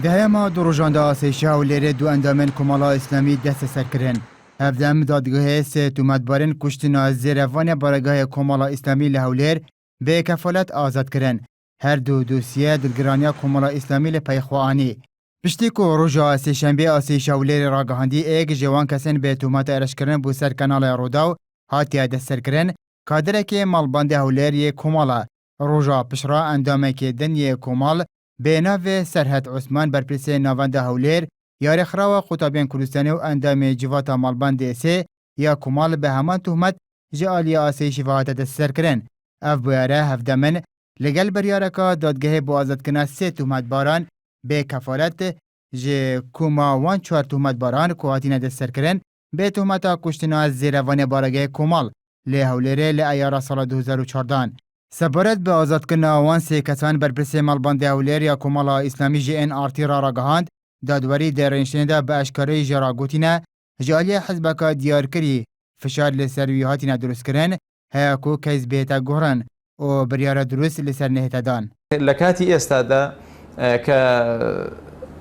دهما دو روژانده آسیشا و لیره دو اندامن کمالا اسلامی دست سر کرن. هفدهم دادگاه سه تومتبارن کشتنا زیروان بارگاه کمالا اسلامی لهولیر به کفالت آزاد کرن. هر دو دوسیه دلگرانیا کمالا اسلامی لپیخوانی. پشتی که روژا آسیشنبه آسیشا و لیره راگهاندی ایک جوان کسین به تومت ارش کرن بو سر کنال روداو هاتی دست سر کرن. کادره که مالبانده هولیر کمالا روژا پشرا اندامه که دنیه کمال به ناو سرحد عثمان برپرس ناوند هولیر یا رخراو خطابین کردستانی و اندام جواتا مالبند سه یا کمال به همان تهمت جالی آسیشی وحات دست سر کرن. اف بویاره هفدمن لگل بریارکا دادگاه با آزاد کنا سه تهمت باران به کفالت جه کوما وان چوار تهمت باران کواتین دست سر کرن به تهمتا کشتنا زیروان بارگاه کمال لی هولیر لی ایارا سال 2014. سبارت به آزاد کردن وان سه کسان برپرس مالباند هولیر یا کمالا اسلامی جی ان آرتی را راگهاند دادوری درنشنده به اشکاری جرا گوتینه جالی حزبکا دیار کری فشار لسروی هاتینه درست کرن هیاکو کیز بیتا گهرن و بریار درست لسر نهتدان. لکاتی استاده که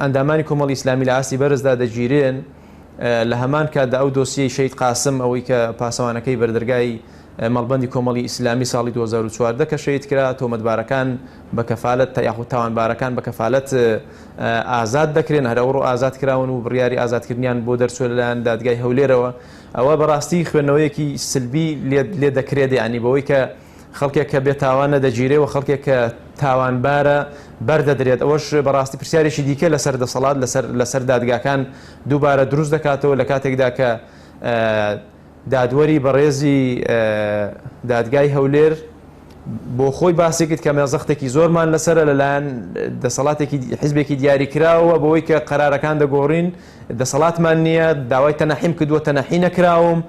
اندامان کمال اسلامی لعاسی برز داده جیرین لهمان که دا او دوسیه شهید قاسم اوی که پاسوانکی بردرگای مالبندی کۆمەڵی ئیسلامی ساڵی 2014 کە شەید کرا تۆمەتبارەکان بە کەفالەت یاخود تاوانبارەکان بە کەفالەت ئازاد دەکرێن هەر ئەوڕۆ ئازاد کراون و بڕیاری ئازادکردنیان بۆ دەرچوە لەلایەن دادگای هەولێرەوە ئەوە بەڕاستی خوێندنەوەیەکی سلبی لێ دەکرێت یعنی بەوەی کە خەڵکێک کە بێتاوان نەدەگیرێ و خەڵکێک کە تاوانبارە بەردەدرێت ئەوەش بەڕاستی پرسیارێکی دیکە لەسەر دەسەڵات لەسەر دادگاکان دووبارە دروست دەکاتەوە لە کاتێکدا کە دادوەری بەڕێزی دادگای هەولێر بۆ خۆی باسی کرد کە مێزەختێکی زۆرمان لەسەرە لەلایەن دەسەڵاتێکی حیزبێکی دیاری کراوە بەوەی کە قەرارەکان دەگۆڕین دەسەڵاتمان نییە داوای تەنەحیم کردووە تەنەحی نەکراوم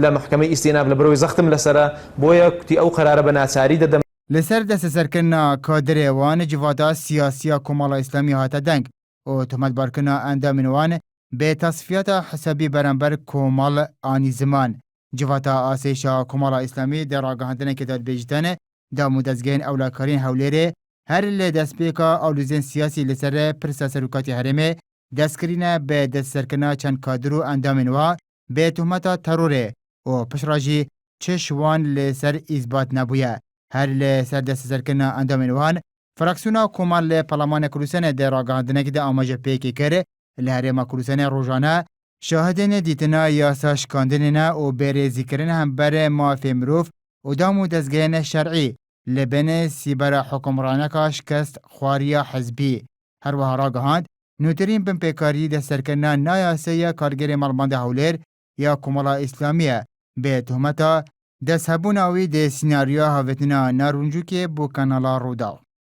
لە محکەمەی ئیستیناف لە بەرەوەی زەختم لەسەرە بۆیە کوتی ئەو قەرارە بە ناچاری دەدەم. لەسەر دەستەسەرکردنا کادرێ وان جیڤاتا سیاسیە کۆمەڵە ئیسلامی هاتە دەنگ و تۆمەتبارکردنا ئەندامین وان به تصفیات حسابی برانبر کمال آنی زمان جواتا آسیشا کمال اسلامی در آگاهاندن که داد بیجتن دا مدزگین اولاکارین هولیره هر لدسپیکا اولوزین سیاسی لسر پرسا سروکاتی حرمه دستکرین به دستسرکنا چند کادرو اندامنوا به تهمتا تروره و پشراجی چشوان لسر اثبات نبویه هر لسر دستسرکنا اندامنوان فراکسونا کمال پارلمان کردستان در آگاهاندن که دا آماج پیکی کرده لهرما کردستان روزانه شاهدین دیتنا یاسا شکاندننا و بریزی کردن هم بر معافی مروف و دامو دزگین شرعی لبن سیبر حکمرانکا شکست خواریا حزبی هر وها راگهاند نوترین بمپیکاری دسترکرنا نایاسه کارگر مالباند هولیر یا کمالا اسلامیه به تهمتا دست هبون آوی ده سیناریا هاوتنا نارونجو که بو کانالا روداو.